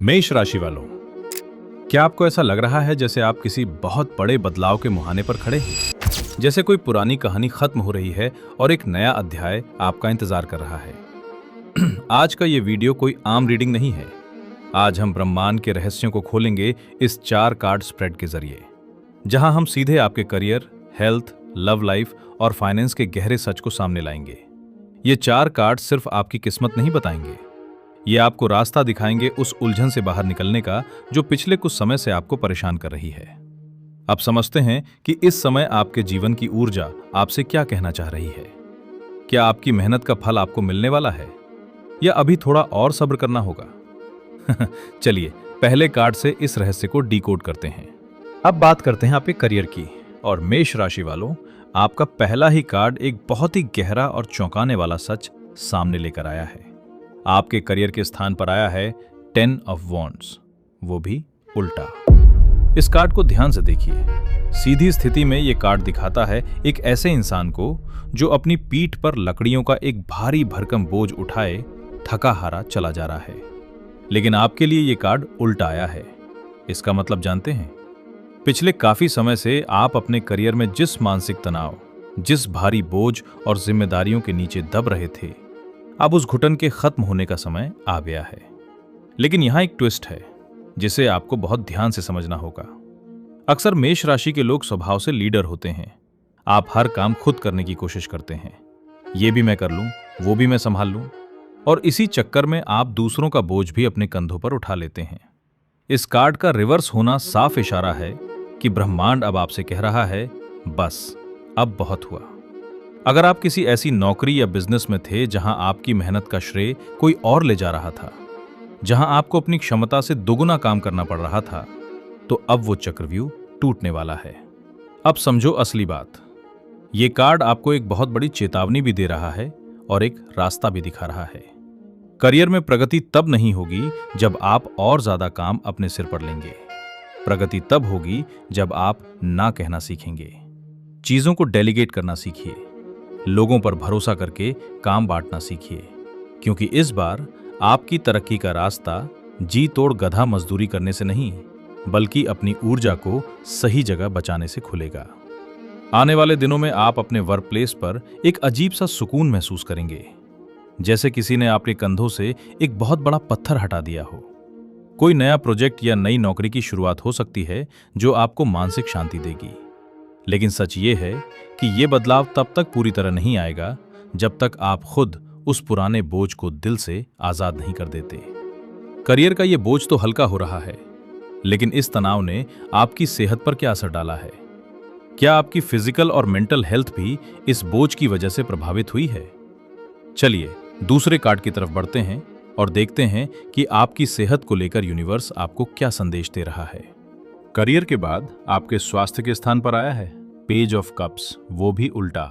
मेष राशि वालों, क्या आपको ऐसा लग रहा है जैसे आप किसी बहुत बड़े बदलाव के मुहाने पर खड़े हैं? जैसे कोई पुरानी कहानी खत्म हो रही है और एक नया अध्याय आपका इंतजार कर रहा है। आज का ये वीडियो कोई आम रीडिंग नहीं है। आज हम ब्रह्मांड के रहस्यों को खोलेंगे इस 4 कार्ड स्प्रेड के जरिए, जहां हम सीधे आपके करियर, हेल्थ, लव लाइफ और फाइनेंस के गहरे सच को सामने लाएंगे। ये 4 कार्ड सिर्फ आपकी किस्मत नहीं बताएंगे, ये आपको रास्ता दिखाएंगे उस उलझन से बाहर निकलने का जो पिछले कुछ समय से आपको परेशान कर रही है। अब समझते हैं कि इस समय आपके जीवन की ऊर्जा आपसे क्या कहना चाह रही है। क्या आपकी मेहनत का फल आपको मिलने वाला है या अभी थोड़ा और सब्र करना होगा? चलिए पहले कार्ड से इस रहस्य को डीकोड करते हैं। अब बात करते हैं आपके करियर की। और मेष राशि वालों, आपका पहला ही कार्ड एक बहुत ही गहरा और चौंकाने वाला सच सामने लेकर आया है। आपके करियर के स्थान पर आया है 10 ऑफ वॉन्ड्स, वो भी उल्टा। इस कार्ड को ध्यान से देखिए। सीधी स्थिति में ये कार्ड दिखाता है एक ऐसे इंसान को जो अपनी पीठ पर लकड़ियों का एक भारी भरकम बोझ उठाए थका हारा चला जा रहा है। लेकिन आपके लिए ये कार्ड उल्टा आया है। इसका मतलब जानते हैं? पिछले काफी समय से आप अपने करियर में जिस मानसिक तनाव, जिस भारी बोझ और जिम्मेदारियों के नीचे दब रहे थे, अब उस घुटन के खत्म होने का समय आ गया है। लेकिन यहां एक ट्विस्ट है जिसे आपको बहुत ध्यान से समझना होगा। अक्सर मेष राशि के लोग स्वभाव से लीडर होते हैं। आप हर काम खुद करने की कोशिश करते हैं। ये भी मैं कर लूं, वो भी मैं संभाल लूं, और इसी चक्कर में आप दूसरों का बोझ भी अपने कंधों पर उठा लेते हैं। इस कार्ड का रिवर्स होना साफ इशारा है कि ब्रह्मांड अब आपसे कह रहा है, बस अब बहुत हुआ। अगर आप किसी ऐसी नौकरी या बिजनेस में थे जहां आपकी मेहनत का श्रेय कोई और ले जा रहा था, जहां आपको अपनी क्षमता से दोगुना काम करना पड़ रहा था, तो अब वो चक्रव्यूह टूटने वाला है। अब समझो असली बात। ये कार्ड आपको एक बहुत बड़ी चेतावनी भी दे रहा है और एक रास्ता भी दिखा रहा है। करियर में प्रगति तब नहीं होगी जब आप और ज्यादा काम अपने सिर पर लेंगे। प्रगति तब होगी जब आप ना कहना सीखेंगे, चीजों को डेलीगेट करना सीखिए, लोगों पर भरोसा करके काम बांटना सीखिए। क्योंकि इस बार आपकी तरक्की का रास्ता जी तोड़ गधा मजदूरी करने से नहीं, बल्कि अपनी ऊर्जा को सही जगह बचाने से खुलेगा। आने वाले दिनों में आप अपने वर्क प्लेस पर एक अजीब सा सुकून महसूस करेंगे, जैसे किसी ने आपके कंधों से एक बहुत बड़ा पत्थर हटा दिया हो। कोई नया प्रोजेक्ट या नई नौकरी की शुरुआत हो सकती है जो आपको मानसिक शांति देगी। लेकिन सच ये है कि ये बदलाव तब तक पूरी तरह नहीं आएगा जब तक आप खुद उस पुराने बोझ को दिल से आजाद नहीं कर देते। करियर का ये बोझ तो हल्का हो रहा है, लेकिन इस तनाव ने आपकी सेहत पर क्या असर डाला है? क्या आपकी फिजिकल और मेंटल हेल्थ भी इस बोझ की वजह से प्रभावित हुई है? चलिए दूसरे कार्ड की तरफ बढ़ते हैं और देखते हैं कि आपकी सेहत को लेकर यूनिवर्स आपको क्या संदेश दे रहा है। करियर के बाद आपके स्वास्थ्य के स्थान पर आया है पेज ऑफ कप्स, वो भी उल्टा।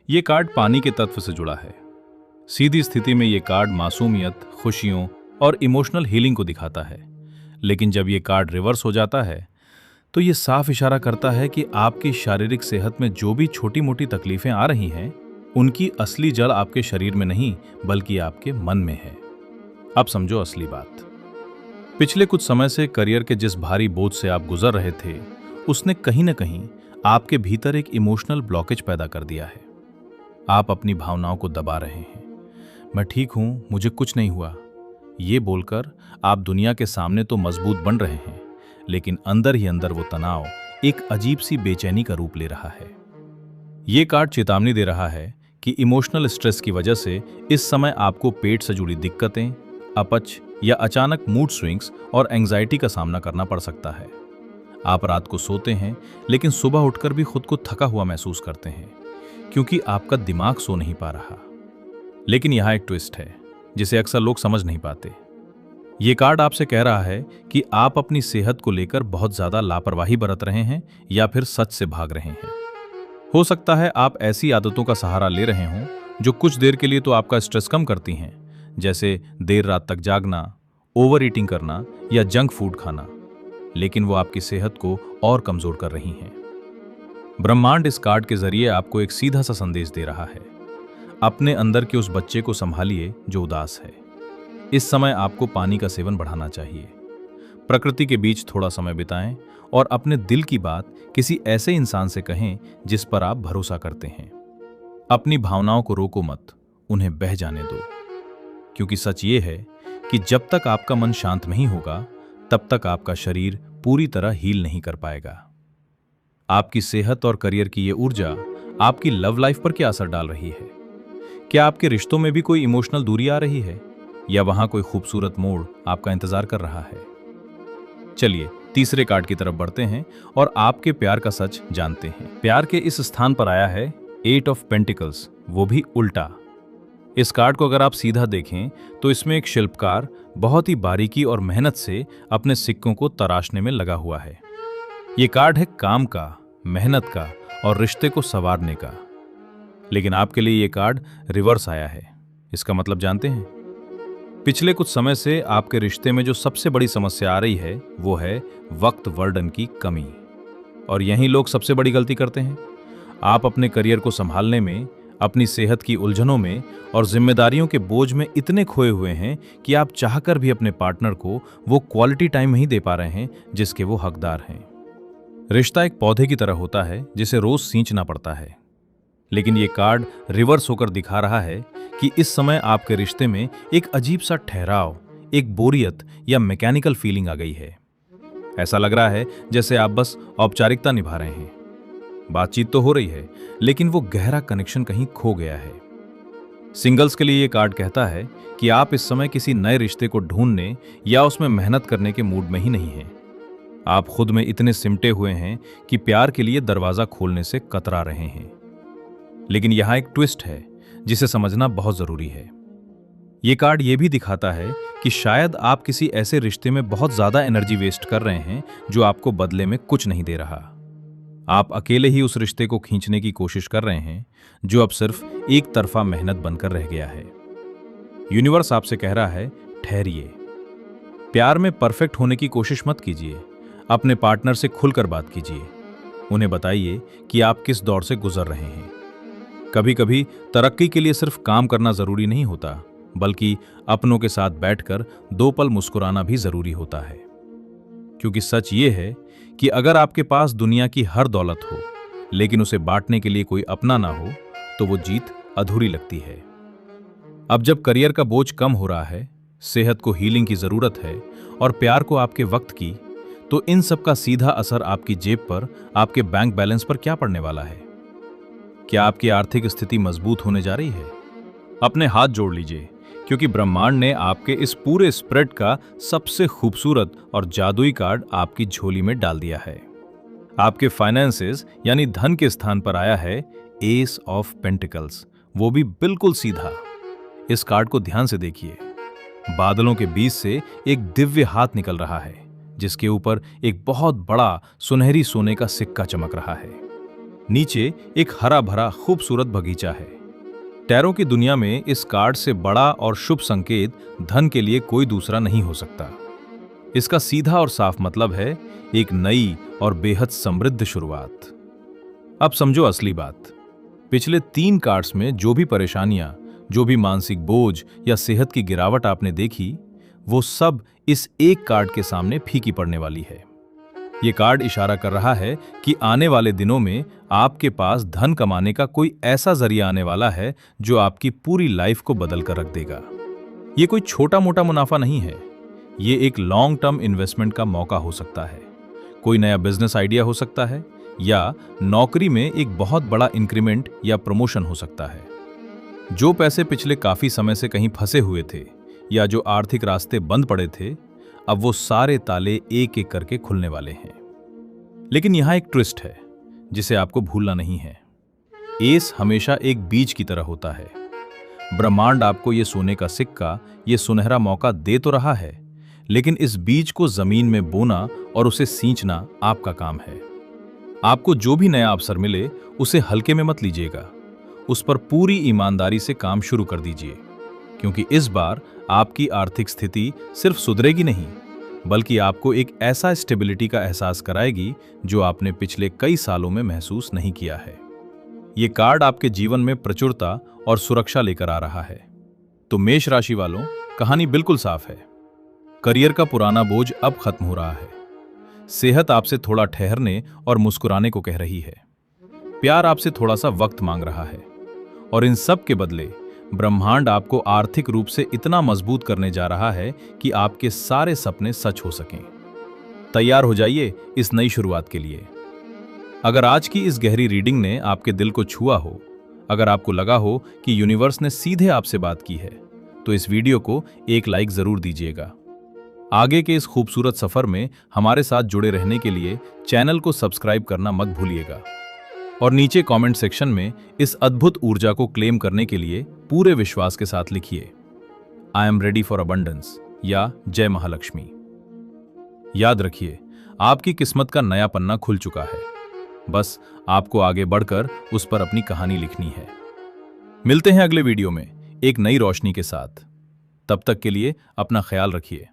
ये कार्ड पानी के तत्व से जुड़ा है। सीधी स्थिति में ये कार्ड मासूमियत, खुशियों और इमोशनल हीलिंग को दिखाता है। लेकिन जब ये कार्ड रिवर्स हो जाता है तो ये साफ इशारा करता है कि आपकी शारीरिक सेहत में जो भी छोटी मोटी तकलीफें आ रही हैं, उनकी असली जड़ आपके शरीर में नहीं बल्कि आपके मन में है। अब समझो असली बात। पिछले कुछ समय से करियर के जिस भारी बोझ से आप गुजर रहे थे, उसने कहीं ना कहीं आपके भीतर एक इमोशनल ब्लॉकेज पैदा कर दिया है। आप अपनी भावनाओं को दबा रहे हैं। मैं ठीक हूं, मुझे कुछ नहीं हुआ, ये बोलकर आप दुनिया के सामने तो मजबूत बन रहे हैं, लेकिन अंदर ही अंदर वो तनाव एक अजीब सी बेचैनी का रूप ले रहा है। ये कार्ड चेतावनी दे रहा है कि इमोशनल स्ट्रेस की वजह से इस समय आपको पेट से जुड़ी दिक्कतें, अपच या अचानक मूड स्विंग्स और एंग्जाइटी का सामना करना पड़ सकता है। आप रात को सोते हैं लेकिन सुबह उठकर भी खुद को थका हुआ महसूस करते हैं, क्योंकि आपका दिमाग सो नहीं पा रहा। लेकिन यहाँ एक ट्विस्ट है जिसे अक्सर लोग समझ नहीं पाते। ये कार्ड आपसे कह रहा है कि आप अपनी सेहत को लेकर बहुत ज्यादा लापरवाही बरत रहे हैं या फिर सच से भाग रहे हैं। हो सकता है आप ऐसी आदतों का सहारा ले रहे हों जो कुछ देर के लिए तो आपका स्ट्रेस कम करती हैं, जैसे देर रात तक जागना, ओवर ईटिंग करना या जंक फूड खाना, लेकिन वो आपकी सेहत को और कमजोर कर रही हैं। ब्रह्मांड इस कार्ड के जरिए आपको एक सीधा सा संदेश दे रहा है। अपने अंदर के उस बच्चे को संभालिए जो उदास है। इस समय आपको पानी का सेवन बढ़ाना चाहिए, प्रकृति के बीच थोड़ा समय बिताएं और अपने दिल की बात किसी ऐसे इंसान से कहें जिस पर आप भरोसा करते हैं। अपनी भावनाओं को रोको मत, उन्हें बह जाने दो, क्योंकि सच ये है कि जब तक आपका मन शांत नहीं होगा तब तक आपका शरीर पूरी तरह हील नहीं कर पाएगा। आपकी सेहत और करियर की ये ऊर्जा आपकी लव लाइफ पर क्या असर डाल रही है? क्या आपके रिश्तों में भी कोई इमोशनल दूरी आ रही है, या वहां कोई खूबसूरत मोड़ आपका इंतजार कर रहा है? चलिए तीसरे कार्ड की तरफ बढ़ते हैं और आपके प्यार का सच जानते हैं। प्यार के इस स्थान पर आया है 8 ऑफ पेंटिकल्स, वो भी उल्टा। इस कार्ड को अगर आप सीधा देखें तो इसमें एक शिल्पकार बहुत ही बारीकी और मेहनत से अपने सिक्कों को तराशने में लगा हुआ है। ये कार्ड है काम का, मेहनत का और रिश्ते को संवारने का। लेकिन आपके लिए ये कार्ड रिवर्स आया है। इसका मतलब जानते हैं? पिछले कुछ समय से आपके रिश्ते में जो सबसे बड़ी समस्या आ रही है वो है वक्त वर्णन की कमी। और यही लोग सबसे बड़ी गलती करते हैं। आप अपने करियर को संभालने में, अपनी सेहत की उलझनों में और जिम्मेदारियों के बोझ में इतने खोए हुए हैं कि आप चाहकर भी अपने पार्टनर को वो क्वालिटी टाइम नहीं दे पा रहे हैं जिसके वो हकदार हैं। रिश्ता एक पौधे की तरह होता है जिसे रोज सींचना पड़ता है। लेकिन ये कार्ड रिवर्स होकर दिखा रहा है कि इस समय आपके रिश्ते में एक अजीब सा ठहराव, एक बोरियत या मैकेनिकल फीलिंग आ गई है। ऐसा लग रहा है जैसे आप बस औपचारिकता निभा रहे हैं। बातचीत तो हो रही है लेकिन वो गहरा कनेक्शन कहीं खो गया है। सिंगल्स के लिए ये कार्ड कहता है कि आप इस समय किसी नए रिश्ते को ढूंढने या उसमें मेहनत करने के मूड में ही नहीं हैं। आप खुद में इतने सिमटे हुए हैं कि प्यार के लिए दरवाजा खोलने से कतरा रहे हैं। लेकिन यहां एक ट्विस्ट है जिसे समझना बहुत जरूरी है। ये कार्ड ये भी दिखाता है कि शायद आप किसी ऐसे रिश्ते में बहुत ज्यादा एनर्जी वेस्ट कर रहे हैं जो आपको बदले में कुछ नहीं दे रहा। आप अकेले ही उस रिश्ते को खींचने की कोशिश कर रहे हैं जो अब सिर्फ एक तरफा मेहनत बनकर रह गया है। यूनिवर्स आपसे कह रहा है, ठहरिए। प्यार में परफेक्ट होने की कोशिश मत कीजिए। अपने पार्टनर से खुलकर बात कीजिए। उन्हें बताइए कि आप किस दौर से गुजर रहे हैं। कभी कभी तरक्की के लिए सिर्फ काम करना जरूरी नहीं होता, बल्कि अपनों के साथ बैठकर 2 पल मुस्कुराना भी जरूरी होता है। क्योंकि सच ये है कि अगर आपके पास दुनिया की हर दौलत हो लेकिन उसे बांटने के लिए कोई अपना ना हो तो वो जीत अधूरी लगती है। अब जब करियर का बोझ कम हो रहा है, सेहत को हीलिंग की जरूरत है और प्यार को आपके वक्त की, तो इन सब का सीधा असर आपकी जेब पर, आपके बैंक बैलेंस पर क्या पड़ने वाला है? क्या आपकी आर्थिक स्थिति मजबूत होने जा रही है? अपने हाथ जोड़ लीजिए, क्योंकि ब्रह्मांड ने आपके इस पूरे स्प्रेड का सबसे खूबसूरत और जादुई कार्ड आपकी झोली में डाल दिया है। आपके फाइनेंसेस यानी धन के स्थान पर आया है एस ऑफ पेंटिकल्स, वो भी बिल्कुल सीधा। इस कार्ड को ध्यान से देखिए। बादलों के बीच से एक दिव्य हाथ निकल रहा है जिसके ऊपर एक बहुत बड़ा सुनहरी सोने का सिक्का चमक रहा है। नीचे एक हरा भरा खूबसूरत बगीचा है। टैरो की दुनिया में इस कार्ड से बड़ा और शुभ संकेत धन के लिए कोई दूसरा नहीं हो सकता। इसका सीधा और साफ मतलब है एक नई और बेहद समृद्ध शुरुआत। अब समझो असली बात। पिछले 3 कार्ड्स में जो भी परेशानियां, जो भी मानसिक बोझ या सेहत की गिरावट आपने देखी, वो सब इस एक कार्ड के सामने फीकी पड़ने वाली है। ये कार्ड इशारा कर रहा है कि आने वाले दिनों में आपके पास धन कमाने का कोई ऐसा जरिया आने वाला है जो आपकी पूरी लाइफ को बदल कर रख देगा। ये कोई छोटा मोटा मुनाफा नहीं है, ये एक लॉन्ग टर्म इन्वेस्टमेंट का मौका हो सकता है। कोई नया बिजनेस आइडिया हो सकता है, या नौकरी में एक बहुत बड़ा इंक्रीमेंट या प्रमोशन हो सकता है। जो पैसे पिछले काफी समय से कहीं फंसे हुए थे या जो आर्थिक रास्ते बंद पड़े थे, अब वो सारे ताले एक एक करके खुलने वाले हैं। लेकिन यहां एक ट्विस्ट है जिसे आपको भूलना नहीं है। एस हमेशा एक बीज की तरह होता है। ब्रह्मांड आपको ये सोने का सिक्का, ये सुनहरा मौका दे तो रहा है, लेकिन इस बीज को जमीन में बोना और उसे सींचना आपका काम है। आपको जो भी नया अवसर मिले उसे हल्के में मत लीजिएगा। उस पर पूरी ईमानदारी से काम शुरू कर दीजिए, क्योंकि इस बार आपकी आर्थिक स्थिति सिर्फ सुधरेगी नहीं, बल्कि आपको एक ऐसा स्टेबिलिटी का एहसास कराएगी जो आपने पिछले कई सालों में महसूस नहीं किया है। ये कार्ड आपके जीवन में प्रचुरता और सुरक्षा लेकर आ रहा है। तो मेष राशि वालों, कहानी बिल्कुल साफ है। करियर का पुराना बोझ अब खत्म हो रहा है। सेहत आपसे थोड़ा ठहरने और मुस्कुराने को कह रही है। प्यार आपसे थोड़ा सा वक्त मांग रहा है। और इन सब के बदले ब्रह्मांड आपको आर्थिक रूप से इतना मजबूत करने जा रहा है कि आपके सारे सपने सच हो सकें। तैयार हो जाइए इस नई शुरुआत के लिए। अगर आज की इस गहरी रीडिंग ने आपके दिल को छुआ हो, अगर आपको लगा हो कि यूनिवर्स ने सीधे आपसे बात की है, तो इस वीडियो को एक लाइक जरूर दीजिएगा। आगे के इस खूबसूरत सफर में हमारे साथ जुड़े रहने के लिए चैनल को सब्सक्राइब करना मत भूलिएगा। और नीचे कमेंट सेक्शन में इस अद्भुत ऊर्जा को क्लेम करने के लिए पूरे विश्वास के साथ लिखिए, I am ready for abundance या जय महालक्ष्मी। याद रखिए, आपकी किस्मत का नया पन्ना खुल चुका है। बस आपको आगे बढ़कर उस पर अपनी कहानी लिखनी है। मिलते हैं अगले वीडियो में एक नई रोशनी के साथ। तब तक के लिए अपना ख्याल रखिए।